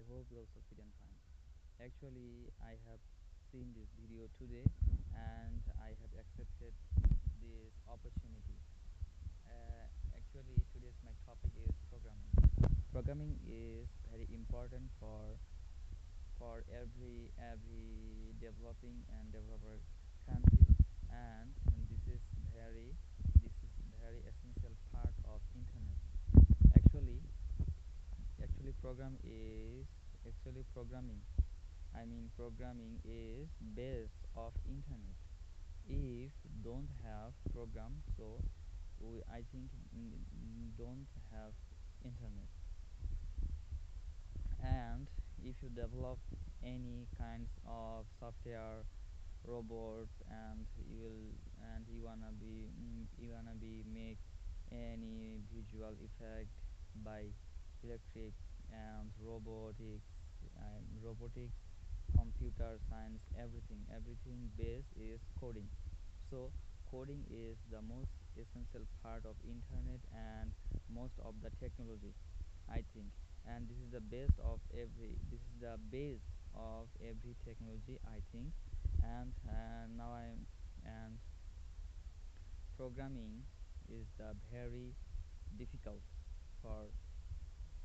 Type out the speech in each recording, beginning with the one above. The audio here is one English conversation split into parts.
I hope you also fit and fine. Actually, I have seen this video today and I have accepted this opportunity. Actually, today's my topic is programming. Programming is very important for every developing and developer country, and very this is very essential part of internet. Actually, actually program is actually programming I mean programming is base of internet. If don't have program, so I think don't have internet. And if you develop any kinds of software, robot, and you wanna be make any visual effect by electric and robotics, computer science, everything base is coding. So coding is the most essential part of internet and most of the technology, I think. And this is the base of every technology, I think. And now I'm and programming is the very difficult for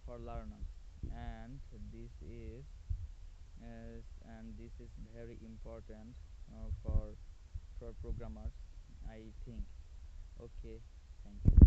for learners, and this is very important for programmers, I think. Okay, thank you.